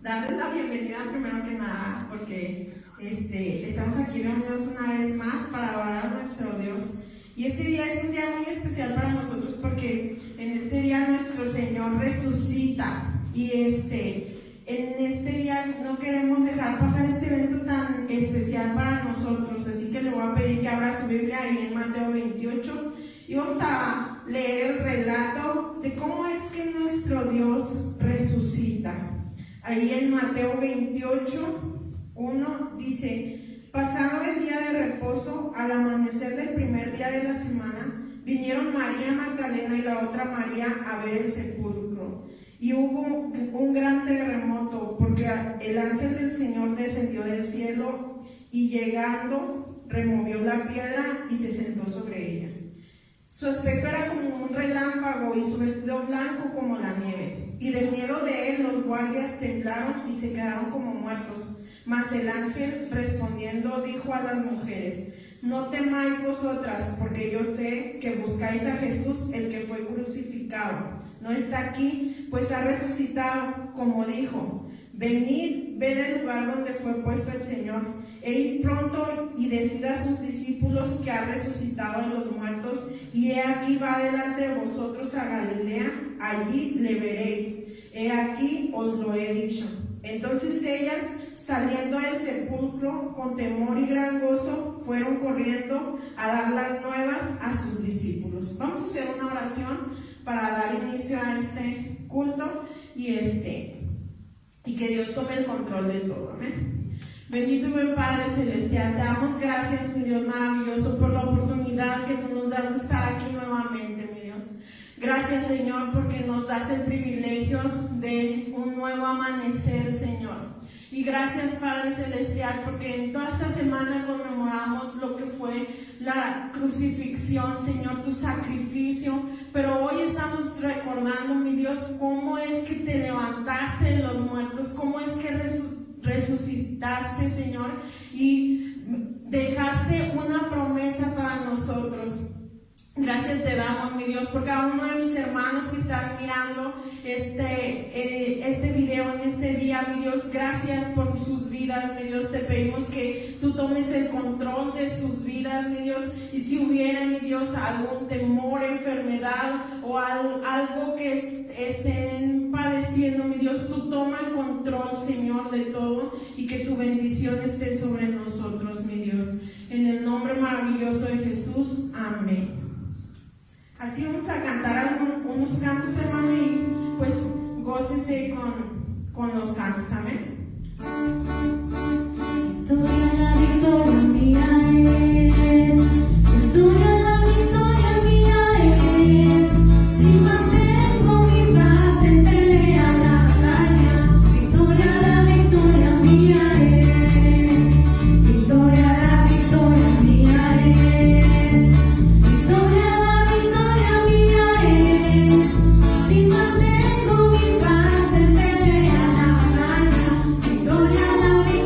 darles la bienvenida primero que nada, porque estamos aquí reunidos una vez más para adorar a nuestro Dios. Y este día es un día muy especial para nosotros porque en este día nuestro Señor resucita. Y en este día no queremos dejar pasar este evento tan especial para nosotros. Así que le voy a pedir que abra su Biblia ahí en Mateo 28 y vamos a leer el relato de cómo es que nuestro Dios resucita. Ahí en Mateo 28, 1 dice: pasado el día de reposo, al amanecer del primer día de la semana, vinieron María Magdalena y la otra María a ver el sepulcro. Y hubo un gran terremoto, porque el ángel del Señor descendió del cielo y llegando removió la piedra y se sentó sobre ella. Su aspecto era como un relámpago y su vestido blanco como la nieve. Y de miedo de él los guardias temblaron y se quedaron como muertos. Mas el ángel respondiendo dijo a las mujeres: no temáis vosotras, porque yo sé que buscáis a Jesús, el que fue crucificado. No está aquí, pues ha resucitado, como dijo. Venid, ved el lugar donde fue puesto el Señor. E id pronto y decid a sus discípulos que ha resucitado de los muertos, y he aquí va delante de vosotros a Galilea, allí le veréis. He aquí os lo he dicho. Entonces ellas, saliendo del sepulcro con temor y gran gozo, fueron corriendo a dar las nuevas a sus discípulos. Vamos a hacer una oración para dar inicio a este culto y que Dios tome el control de todo. Amén. Bendito buen Padre Celestial, te damos gracias, mi Dios maravilloso, por la oportunidad que tú nos das de estar aquí nuevamente, mi Dios. Gracias, Señor, porque nos das el privilegio de un nuevo amanecer, Señor. Y gracias, Padre Celestial, porque en toda esta semana conmemoramos lo que fue la crucifixión, Señor, tu sacrificio. Pero hoy estamos recordando, mi Dios, cómo es que te levantaste de los muertos, cómo es que resucitaste, Señor, y dejaste una promesa para nosotros. Gracias te damos, mi Dios, por cada uno de mis hermanos que están mirando este video en este día, mi Dios. Gracias por sus vidas, mi Dios. Te pedimos que tú tomes el control de sus vidas, mi Dios. Y si hubiera, mi Dios, algún temor, enfermedad o algo que estén padeciendo, mi Dios, tú toma el control, Señor, de todo, y que tu bendición esté sobre nosotros, mi Dios. En el nombre maravilloso de Jesús, amén. Así vamos a cantar unos cantos, hermano, y pues gócese con los cantos, amén. Victoria, la victoria mía es. Victoria, la victoria mía es. Si mantengo mi paz en pelea la batalla. Victoria, la victoria mía es. Victoria, la victoria mía es. Victoria, la victoria mía es. Si mantengo mi paz en pelea la batalla. Victoria, la victoria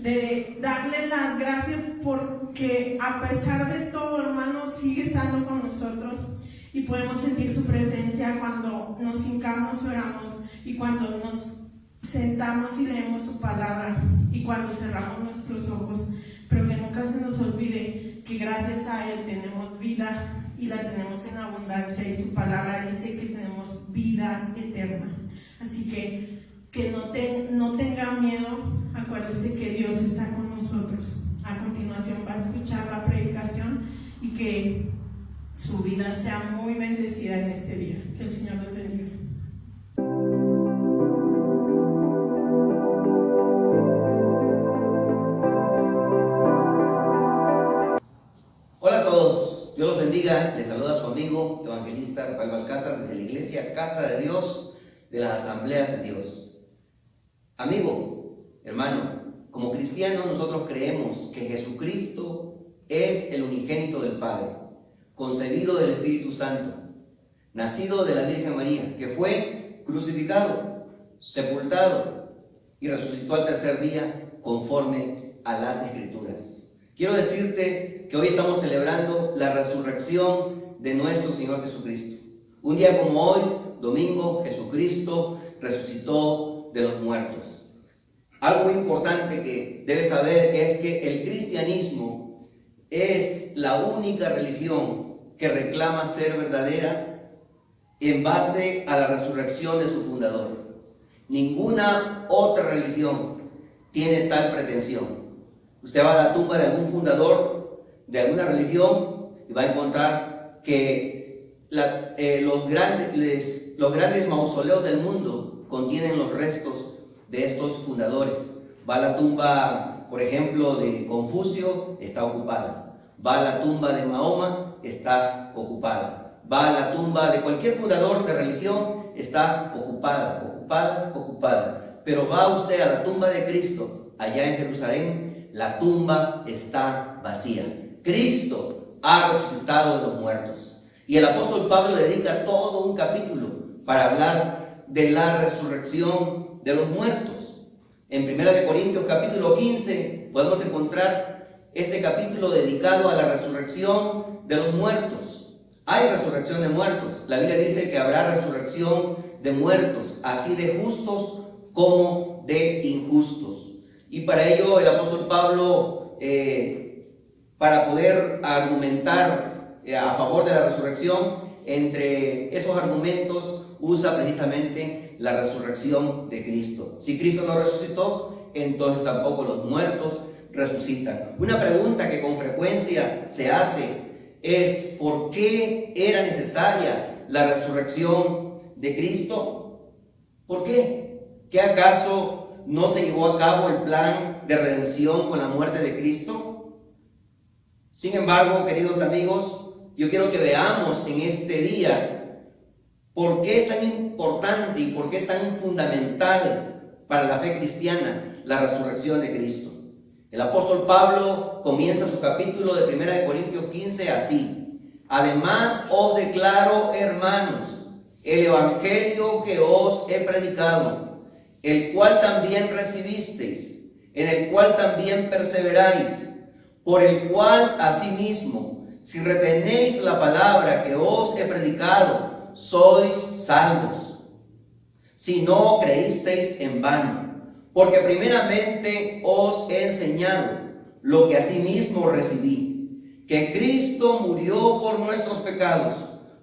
de darle las gracias porque a pesar de todo, hermano, sigue estando con nosotros y podemos sentir su presencia cuando nos hincamos y oramos y cuando nos sentamos y leemos su palabra y cuando cerramos nuestros ojos, pero que nunca se nos olvide que gracias a Él tenemos vida y la tenemos en abundancia, y su palabra dice que tenemos vida eterna. Así que no tenga miedo, acuérdese que Dios está con nosotros. A continuación va a escuchar la predicación y que su vida sea muy bendecida en este día. Que el Señor los bendiga. Hola a todos, Dios los bendiga. Les saluda su amigo evangelista Rafael Balcázar desde la iglesia Casa de Dios de las Asambleas de Dios. Amigo, hermano, como cristianos nosotros creemos que Jesucristo es el unigénito del Padre, concebido del Espíritu Santo, nacido de la Virgen María, que fue crucificado, sepultado y resucitó al tercer día conforme a las Escrituras. Quiero decirte que hoy estamos celebrando la resurrección de nuestro Señor Jesucristo. Un día como hoy, domingo, Jesucristo resucitó de los muertos. Algo muy importante que debes saber es que el cristianismo es la única religión que reclama ser verdadera en base a la resurrección de su fundador. Ninguna otra religión tiene tal pretensión. Usted va a la tumba de algún fundador de alguna religión y va a encontrar que los grandes mausoleos del mundo contienen los restos de estos fundadores. Va a la tumba, por ejemplo, de Confucio, está ocupada. Va a la tumba de Mahoma, está ocupada. Va a la tumba de cualquier fundador de religión, está ocupada. Pero va usted a la tumba de Cristo, allá en Jerusalén, la tumba está vacía. Cristo ha resucitado de los muertos. Y el apóstol Pablo dedica todo un capítulo para hablar de la resurrección de los muertos. En 1 Corintios capítulo 15 podemos encontrar este capítulo dedicado a la resurrección de los muertos. Hay resurrección de muertos. La Biblia dice que habrá resurrección de muertos, así de justos como de injustos. Y para ello el apóstol Pablo, para poder argumentar a favor de la resurrección, entre esos argumentos usa precisamente la resurrección de Cristo. Si Cristo no resucitó, entonces tampoco los muertos resucitan. Una pregunta que con frecuencia se hace es: ¿por qué era necesaria la resurrección de Cristo? ¿Por qué? ¿Qué acaso no se llevó a cabo el plan de redención con la muerte de Cristo? Sin embargo, queridos amigos, yo quiero que veamos en este día por qué es tan importante y por qué es tan fundamental para la fe cristiana la resurrección de Cristo. El apóstol Pablo comienza su capítulo de 1 Corintios 15 así: además os declaro, hermanos, el evangelio que os he predicado, el cual también recibisteis, en el cual también perseveráis, por el cual asimismo, si retenéis la palabra que os he predicado, sois salvos. Si no creísteis en vano, porque primeramente os he enseñado lo que asimismo recibí, que Cristo murió por nuestros pecados,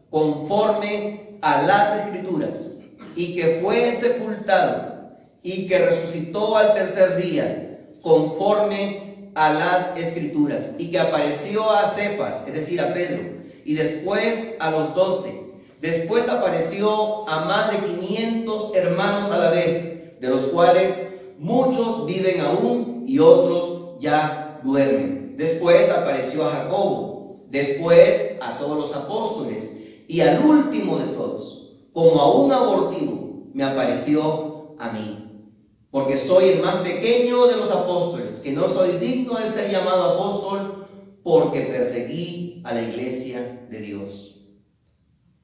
conforme a las Escrituras, y que fue sepultado, y que resucitó al tercer día, conforme a las Escrituras, y que apareció a Cefas, es decir, a Pedro, y después a los 12. Después apareció a más de 500 hermanos a la vez, de los cuales muchos viven aún y otros ya duermen. Después apareció a Jacobo, después a todos los apóstoles, y al último de todos, como a un abortivo, me apareció a mí. Porque soy el más pequeño de los apóstoles, que no soy digno de ser llamado apóstol, porque perseguí a la iglesia de Dios.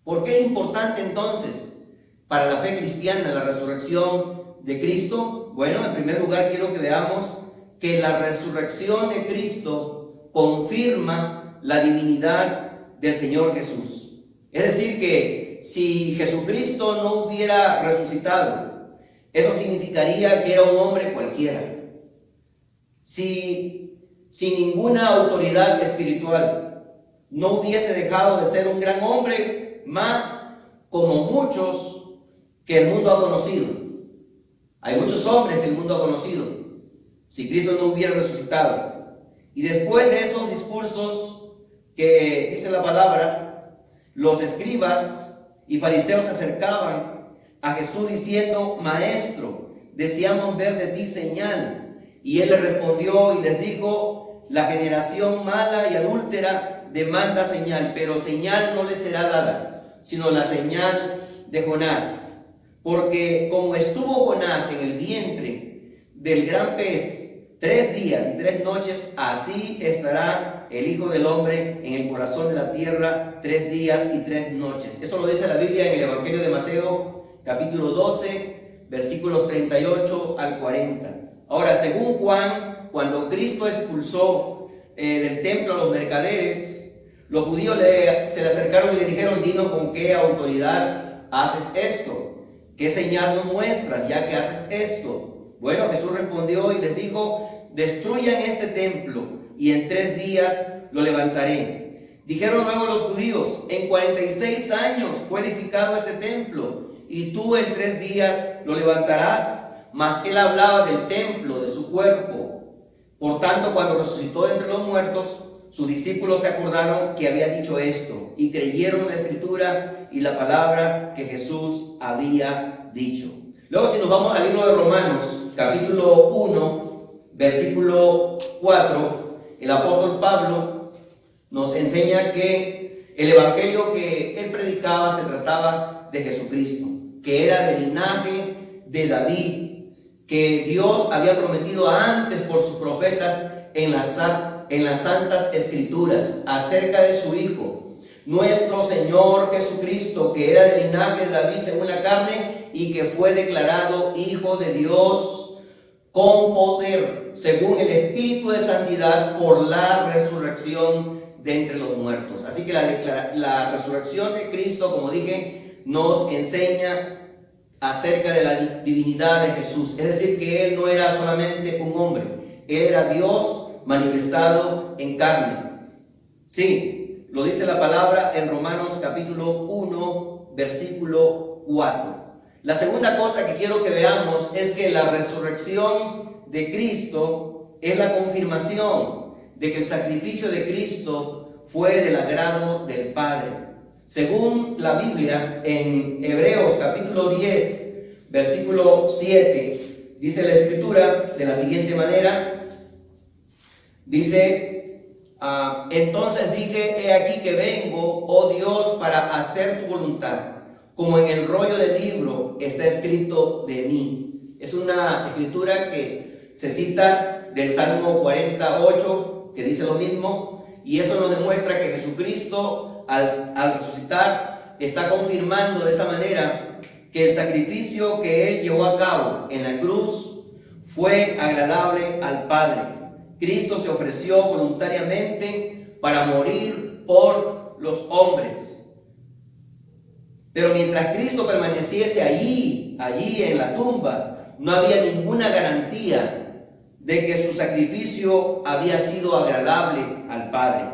¿Por qué es importante entonces para la fe cristiana la resurrección de Cristo? Bueno, en primer lugar quiero que veamos que la resurrección de Cristo confirma la divinidad del Señor Jesús. Es decir, que si Jesucristo no hubiera resucitado, eso significaría que era un hombre cualquiera, sin ninguna autoridad espiritual. No hubiese dejado de ser un gran hombre, más como muchos que el mundo ha conocido. Hay muchos hombres que el mundo ha conocido, si Cristo no hubiera resucitado. Y después de esos discursos que dice la palabra, los escribas y fariseos se acercaban a Jesús diciendo: Maestro, deseamos ver de ti señal. Y él les respondió y les dijo: la generación mala y adúltera demanda señal, pero señal no le será dada, sino la señal de Jonás. Porque como estuvo Jonás en el vientre del gran pez 3 días y 3 noches, así estará el Hijo del Hombre en el corazón de la tierra 3 días y 3 noches. Eso lo dice la Biblia en el Evangelio de Mateo, capítulo 12, versículos 38 al 40. Ahora, según Juan, cuando Cristo expulsó del templo a los mercaderes, los judíos se le acercaron y le dijeron: dinos con qué autoridad haces esto, qué señal nos muestras ya que haces esto. Bueno, Jesús respondió y les dijo: destruyan este templo y en 3 días lo levantaré. Dijeron luego los judíos: en 46 años fue edificado este templo y tú en 3 días lo levantarás. Mas él hablaba del templo, de su cuerpo. Por tanto, cuando resucitó de entre los muertos, sus discípulos se acordaron que había dicho esto y creyeron en la Escritura y la palabra que Jesús había dicho. Luego, si nos vamos al libro de Romanos, capítulo 1, versículo 4, el apóstol Pablo nos enseña que el evangelio que él predicaba se trataba de Jesucristo, que era del linaje de David, que Dios había prometido antes por sus profetas en las santas escrituras acerca de su Hijo, nuestro Señor Jesucristo, que era del linaje de David según la carne y que fue declarado Hijo de Dios con poder según el Espíritu de santidad por la resurrección de entre los muertos. Así que la resurrección de Cristo, como dije, nos enseña acerca de la divinidad de Jesús. Es decir, que Él no era solamente un hombre, Él era Dios manifestado en carne. Sí, lo dice la palabra en Romanos capítulo 1, versículo 4. La segunda cosa que quiero que veamos es que la resurrección de Cristo es la confirmación de que el sacrificio de Cristo fue del agrado del Padre. Según la Biblia, en Hebreos capítulo 10, versículo 7, dice la Escritura de la siguiente manera, dice: entonces dije, he aquí que vengo, oh Dios, para hacer tu voluntad, como en el rollo del libro está escrito de mí. Es una escritura que se cita del Salmo 48, que dice lo mismo, y eso nos demuestra que Jesucristo, al resucitar, está confirmando de esa manera que el sacrificio que Él llevó a cabo en la cruz fue agradable al Padre. Cristo se ofreció voluntariamente para morir por los hombres. Pero mientras Cristo permaneciese allí en la tumba, no había ninguna garantía de que su sacrificio había sido agradable al Padre.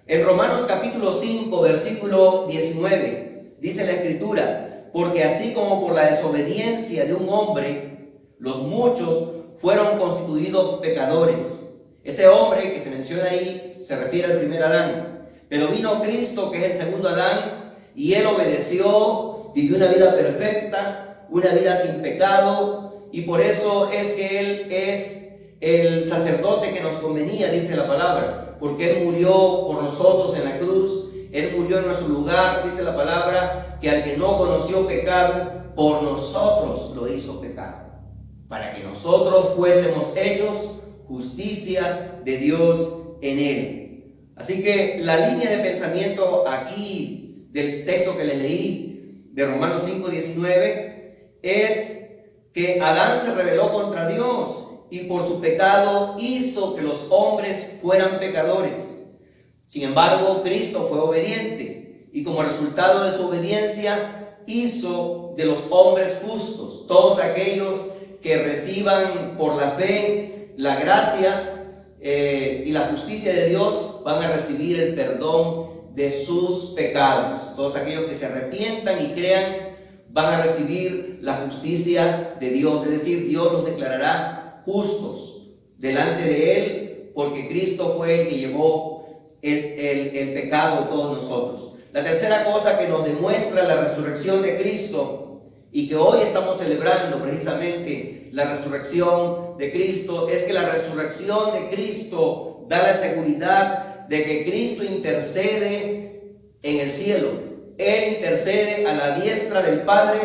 En Romanos capítulo 5, versículo 19, dice la Escritura: porque así como por la desobediencia de un hombre, los muchos fueron constituidos pecadores. Ese hombre que se menciona ahí se refiere al primer Adán. Pero vino Cristo, que es el segundo Adán, y Él obedeció, vivió una vida perfecta, una vida sin pecado, y por eso es que Él es el sacerdote que nos convenía, dice la palabra, porque Él murió por nosotros en la cruz, Él murió en nuestro lugar, dice la palabra, que al que no conoció pecado, por nosotros lo hizo pecado, para que nosotros fuésemos hechos justicia de Dios en Él. Así que la línea de pensamiento aquí del texto que le leí, de Romanos 5:19, es que Adán se rebeló contra Dios y por su pecado hizo que los hombres fueran pecadores. Sin embargo, Cristo fue obediente y como resultado de su obediencia hizo de los hombres justos. Todos aquellos que reciban por la fe la gracia y la justicia de Dios van a recibir el perdón de sus pecados. Todos aquellos que se arrepientan y crean van a recibir la justicia de Dios, es decir, Dios los declarará justos delante de Él, porque Cristo fue el que llevó el pecado de todos nosotros. La tercera cosa que nos demuestra la resurrección de Cristo y que hoy estamos celebrando precisamente la resurrección de Cristo es que la resurrección de Cristo da la seguridad de que Cristo intercede en el cielo. Él intercede a la diestra del Padre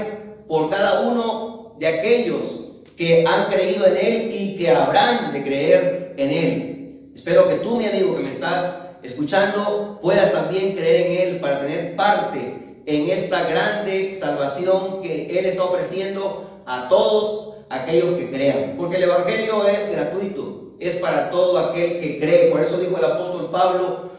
por cada uno de aquellos que han creído en Él y que habrán de creer en Él. Espero que tú, mi amigo que me estás escuchando, puedas también creer en Él para tener parte en esta grande salvación que Él está ofreciendo a todos aquellos que crean. Porque el Evangelio es gratuito, es para todo aquel que cree. Por eso dijo el apóstol Pablo: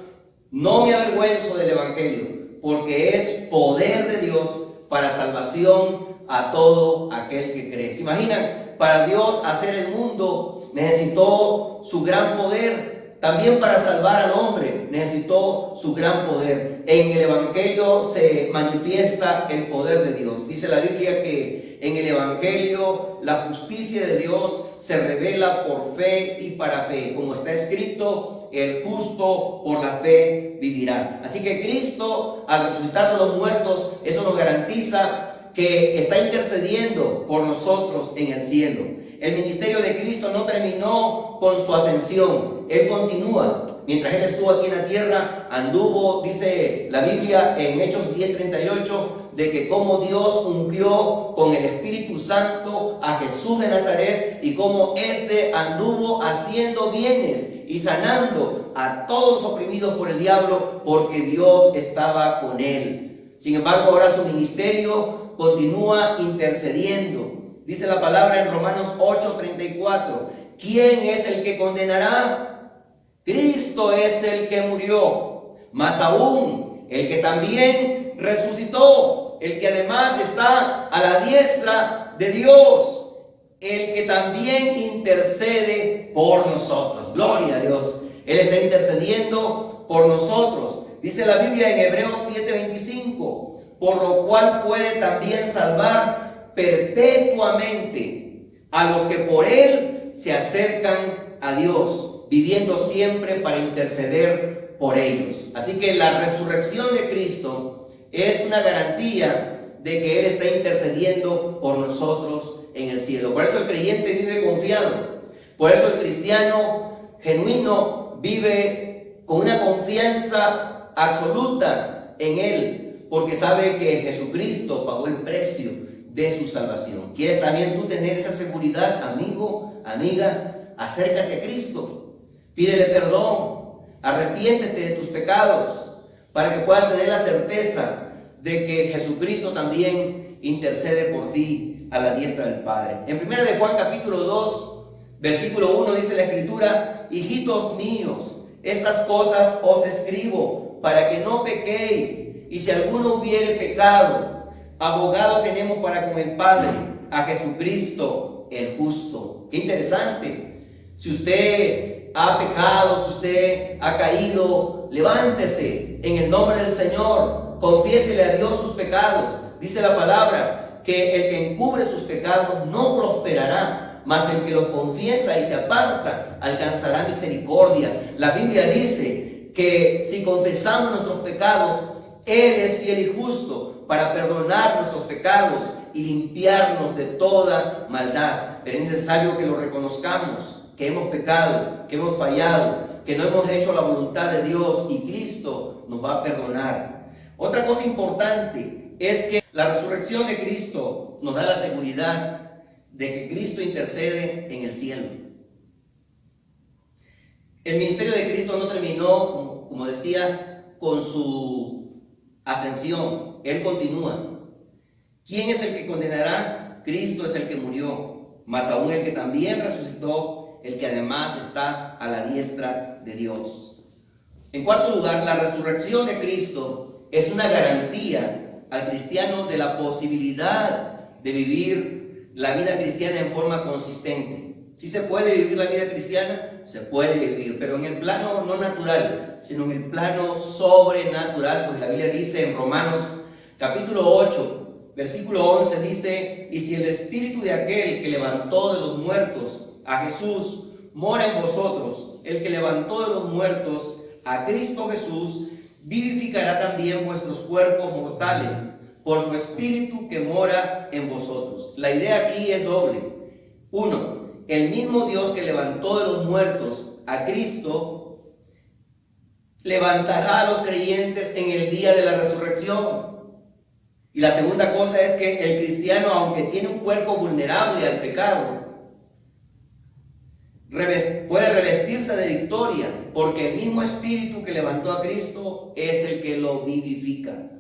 no me avergüenzo del Evangelio, porque es poder de Dios para salvación a todo aquel que cree. ¿Se imaginan? Para Dios hacer el mundo necesitó su gran poder. También para salvar al hombre necesitó su gran poder. En el Evangelio se manifiesta el poder de Dios. Dice la Biblia que en el Evangelio la justicia de Dios se revela por fe y para fe. Como está escrito: el justo por la fe vivirá. Así que Cristo, al resucitar de los muertos, eso nos garantiza que está intercediendo por nosotros en el cielo. El ministerio de Cristo no terminó con su ascensión. Él continúa. Mientras Él estuvo aquí en la tierra, anduvo, dice la Biblia en Hechos 10:38, de que como Dios ungió con el Espíritu Santo a Jesús de Nazaret y como éste anduvo haciendo bienes y sanando a todos los oprimidos por el diablo, porque Dios estaba con Él. Sin embargo, ahora su ministerio continúa intercediendo. Dice la palabra en Romanos 8:34, ¿quién es el que condenará? Cristo es el que murió, más aún el que también resucitó, el que además está a la diestra de Dios, el que también intercede por nosotros. Gloria a Dios. Él está intercediendo por nosotros. Dice la Biblia en Hebreos 7:25, por lo cual puede también salvar perpetuamente a los que por Él se acercan a Dios, viviendo siempre para interceder por ellos. Así que la resurrección de Cristo es una garantía de que Él está intercediendo por nosotros en el cielo. Por eso el creyente vive confiado. Por eso el cristiano genuino vive con una confianza absoluta en Él, porque sabe que Jesucristo pagó el precio de su salvación. ¿Quieres también tú tener esa seguridad, amigo, amiga? Acércate a Cristo. Pídele perdón, arrepiéntete de tus pecados, para que puedas tener la certeza de que Jesucristo también intercede por ti a la diestra del Padre. En 1 de Juan capítulo 2, versículo 1 dice la Escritura: hijitos míos, estas cosas os escribo para que no pequéis, y si alguno hubiere pecado, abogado tenemos para con el Padre, a Jesucristo el justo. Qué interesante. Si usted ha pecado, si usted ha caído, levántese en el nombre del Señor, confiésele a Dios sus pecados. Dice la palabra que el que encubre sus pecados no prosperará, mas el que los confiesa y se aparta alcanzará misericordia. La Biblia dice que si confesamos nuestros pecados, Él es fiel y justo para perdonar nuestros pecados y limpiarnos de toda maldad. Pero es necesario que lo reconozcamos, que hemos pecado, que hemos fallado, que no hemos hecho la voluntad de Dios, y Cristo nos va a perdonar. Otra cosa importante es que la resurrección de Cristo nos da la seguridad de que Cristo intercede en el cielo. El ministerio de Cristo no terminó, como decía, con su ascensión. Él continúa. ¿Quién es el que condenará? Cristo es el que murió. mas aún el que también resucitó, el que además está a la diestra de Dios. En cuarto lugar, la resurrección de Cristo es una garantía al cristiano de la posibilidad de vivir la vida cristiana en forma consistente. ¿Sí se puede vivir la vida cristiana? Se puede vivir, pero en el plano no natural, sino en el plano sobrenatural, pues la Biblia dice en Romanos capítulo 8, versículo 11, dice: y si el espíritu de aquel que levantó de los muertos a Jesús mora en vosotros, el que levantó de los muertos a Cristo Jesús vivificará también vuestros cuerpos mortales por su espíritu que mora en vosotros. La idea aquí es doble. Uno, el mismo Dios que levantó de los muertos a Cristo levantará a los creyentes en el día de la resurrección. Y la segunda cosa es que el cristiano, aunque tiene un cuerpo vulnerable al pecado, puede revestirse de victoria, porque el mismo espíritu que levantó a Cristo es el que lo vivifica.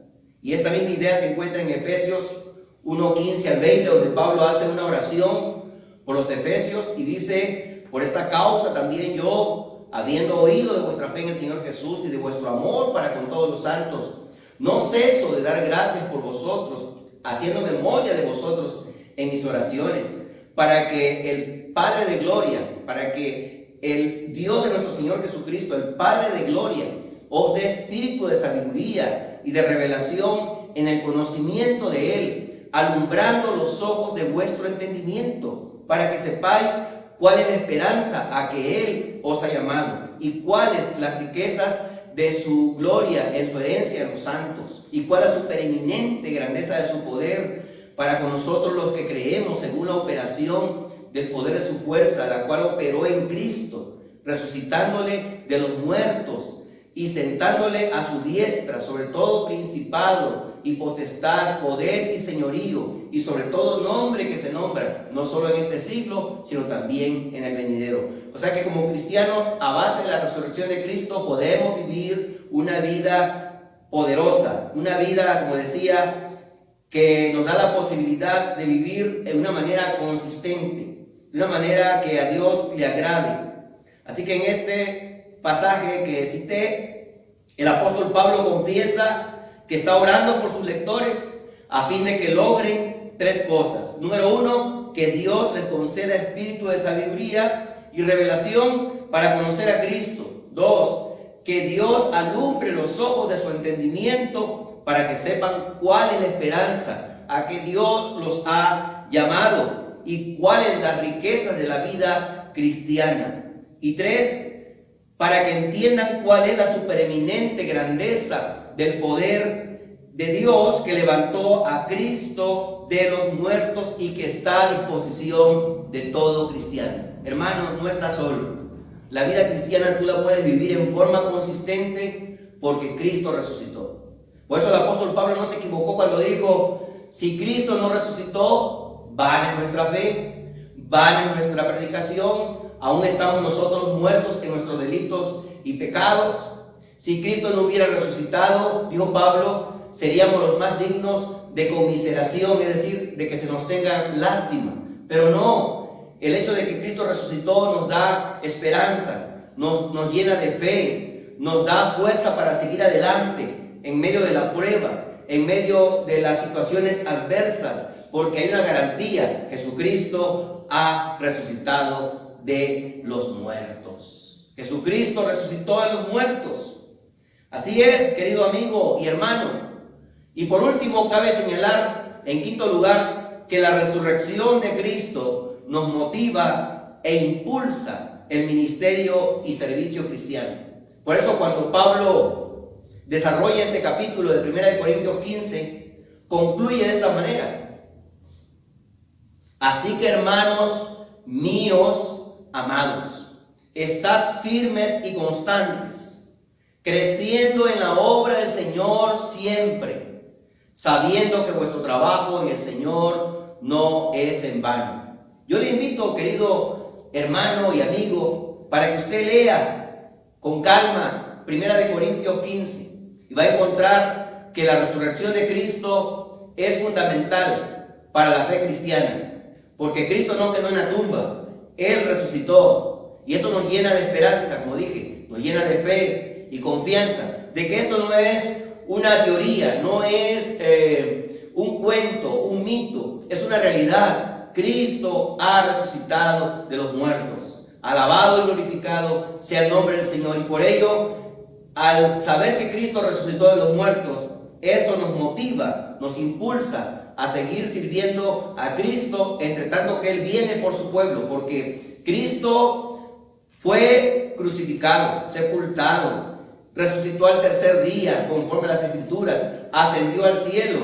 Y esta misma idea se encuentra en Efesios 1:15 al 20, donde Pablo hace una oración por los efesios y dice: por esta causa también yo, habiendo oído de vuestra fe en el Señor Jesús y de vuestro amor para con todos los santos, no ceso de dar gracias por vosotros, haciendo memoria de vosotros en mis oraciones, para que el Padre de gloria, para que el Dios de nuestro Señor Jesucristo, el Padre de gloria, os dé espíritu de sabiduría y de revelación en el conocimiento de Él, alumbrando los ojos de vuestro entendimiento, para que sepáis cuál es la esperanza a que Él os ha llamado y cuáles las riquezas de su gloria en su herencia en los santos, y cuál es su preeminente grandeza de su poder para con nosotros los que creemos, según la operación del poder de su fuerza, la cual operó en Cristo, resucitándole de los muertos y sentándole a su diestra sobre todo principado y potestad, poder y señorío, y sobre todo nombre que se nombra, no solo en este siglo, sino también en el venidero. O sea que como cristianos, a base de la resurrección de Cristo, podemos vivir una vida poderosa, una vida, como decía, que nos da la posibilidad de vivir de una manera consistente, de una manera que a Dios le agrade. Así que en este pasaje que cité, el apóstol Pablo confiesa que está orando por sus lectores a fin de que logren tres cosas. Número uno, que Dios les conceda espíritu de sabiduría y revelación para conocer a Cristo. Dos, que Dios alumbre los ojos de su entendimiento para que sepan cuál es la esperanza a que Dios los ha llamado y cuáles las riquezas de la vida cristiana. Y tres, para que entiendan cuál es la supereminente grandeza del poder de Dios que levantó a Cristo de los muertos y que está a disposición de todo cristiano. Hermano, no estás solo. La vida cristiana tú la puedes vivir en forma consistente porque Cristo resucitó. Por eso el apóstol Pablo no se equivocó cuando dijo: si Cristo no resucitó, vana es nuestra fe, vana es nuestra predicación, aún estamos nosotros muertos en nuestros delitos y pecados. Si Cristo no hubiera resucitado, dijo Pablo, seríamos los más dignos de conmiseración, es decir, de que se nos tenga lástima. Pero no, el hecho de que Cristo resucitó nos da esperanza, nos llena de fe, nos da fuerza para seguir adelante en medio de la prueba, en medio de las situaciones adversas, porque hay una garantía: Jesucristo ha resucitado de los muertos. Jesucristo resucitó de los muertos. Así es, querido amigo y hermano. Y por último, cabe señalar, en quinto lugar, que la resurrección de Cristo nos motiva e impulsa el ministerio y servicio cristiano. Por eso cuando Pablo desarrolla este capítulo de 1 Corintios 15, concluye de esta manera: así que, hermanos míos amados, estad firmes y constantes, creciendo en la obra del Señor siempre, sabiendo que vuestro trabajo en el Señor no es en vano. Yo le invito, querido hermano y amigo, para que usted lea con calma 1 Corintios 15 y va a encontrar que la resurrección de Cristo es fundamental para la fe cristiana, porque Cristo no quedó en la tumba, Él resucitó. Y eso nos llena de esperanza, como dije, nos llena de fe y confianza, de que esto no es una teoría, no es un cuento, un mito, es una realidad. Cristo ha resucitado de los muertos. Alabado y glorificado sea el nombre del Señor. Y por ello, al saber que Cristo resucitó de los muertos, eso nos motiva, nos impulsa a seguir sirviendo a Cristo, entre tanto que Él viene por su pueblo, porque Cristo fue crucificado, sepultado, resucitó al tercer día, conforme a las Escrituras, ascendió al cielo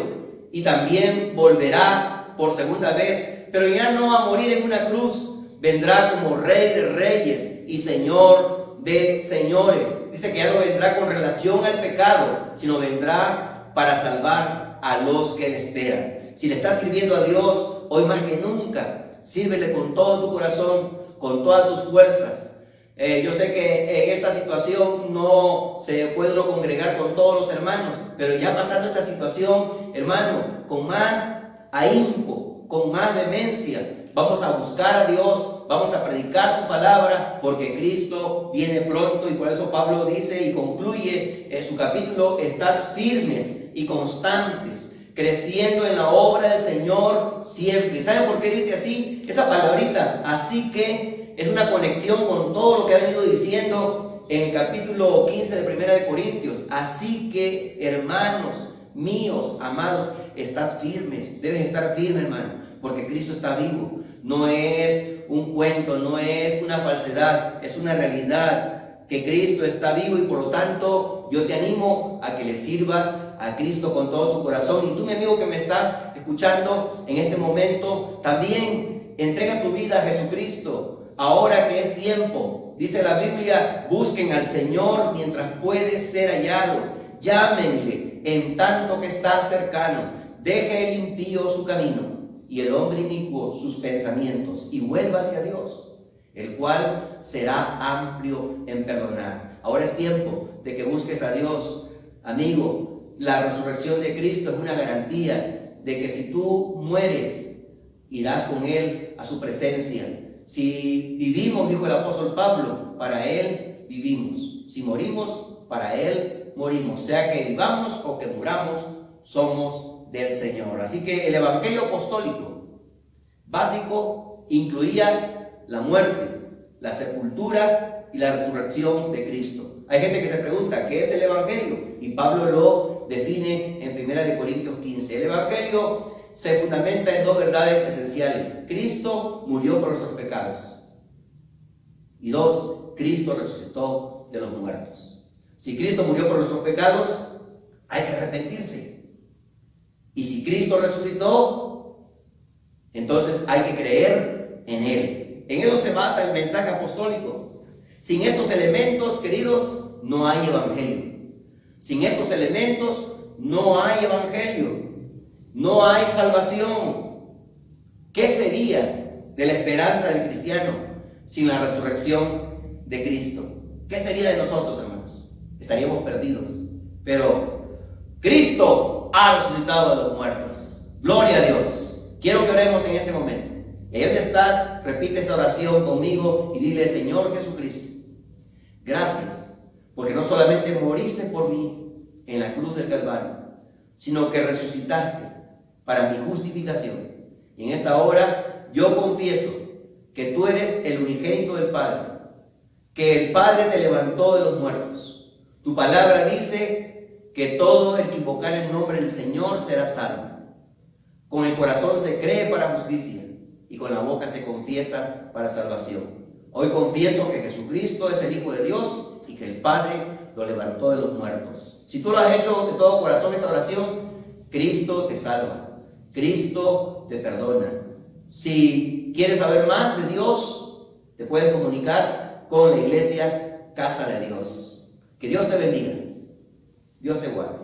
y también volverá por segunda vez, pero ya no a morir en una cruz, vendrá como Rey de Reyes y Señor de señores. Dice que ya no vendrá con relación al pecado, sino vendrá para salvar a los que le esperan. Si le estás sirviendo a Dios, hoy más que nunca, sírvele con todo tu corazón, con todas tus fuerzas. Yo sé que en esta situación no se puede uno congregar con todos los hermanos, pero ya pasando esta situación, hermano, con más ahínco, con más vehemencia, vamos a buscar a Dios, vamos a predicar su palabra, porque Cristo viene pronto. Y por eso Pablo dice y concluye en su capítulo: estad firmes y constantes, creciendo en la obra del Señor siempre. ¿Saben por qué dice así? Esa palabrita, así que, es una conexión con todo lo que ha venido diciendo en el capítulo 15 de Primera de Corintios. Así que, hermanos míos, amados, estad firmes. Debes estar firme, hermano, porque Cristo está vivo. No es un cuento, no es una falsedad, es una realidad, que Cristo está vivo. Y por lo tanto yo te animo a que le sirvas a Cristo con todo tu corazón. Y tú, mi amigo que me estás escuchando en este momento, también entrega tu vida a Jesucristo ahora que es tiempo. Dice la Biblia: busquen al Señor mientras puede ser hallado, llámenle en tanto que está cercano. Deje el impío su camino y el hombre inicuo sus pensamientos, y vuelva hacia Dios, el cual será amplio en perdonar. Ahora es tiempo de que busques a Dios, amigo. La resurrección de Cristo es una garantía de que si tú mueres, irás con Él a su presencia. Si vivimos, dijo el apóstol Pablo, para Él vivimos. Si morimos, para Él morimos. Sea que vivamos o que muramos, somos del Señor. Así que el evangelio apostólico básico incluía la muerte, la sepultura y la resurrección de Cristo. Hay gente que se pregunta ¿qué es el evangelio? Y Pablo lo define en 1 Corintios 15. El evangelio se fundamenta en dos verdades esenciales: Cristo murió por nuestros pecados, y dos, Cristo resucitó de los muertos. Si Cristo murió por nuestros pecados, hay que arrepentirse. Y si Cristo resucitó, entonces hay que creer en Él. En eso se basa el mensaje apostólico. Sin estos elementos, queridos, no hay evangelio. Sin estos elementos no hay evangelio. No hay salvación. ¿Qué sería de la esperanza del cristiano sin la resurrección de Cristo? ¿Qué sería de nosotros, hermanos? Estaríamos perdidos. Pero Cristo ha resucitado de los muertos. Gloria a Dios. Quiero que oremos en este momento. Y ahí donde estás, repite esta oración conmigo y dile: Señor Jesucristo, gracias, porque no solamente moriste por mí en la cruz del Calvario, sino que resucitaste para mi justificación. Y en esta hora yo confieso que tú eres el unigénito del Padre, que el Padre te levantó de los muertos. Tu palabra dice que todo el que invocar el nombre del Señor será salvo. Con el corazón se cree para justicia y con la boca se confiesa para salvación. Hoy confieso que Jesucristo es el Hijo de Dios y que el Padre lo levantó de los muertos. Si tú lo has hecho de todo corazón esta oración, Cristo te salva, Cristo te perdona. Si quieres saber más de Dios, te puedes comunicar con la iglesia Casa de Dios. Que Dios te bendiga, Dios te guarde.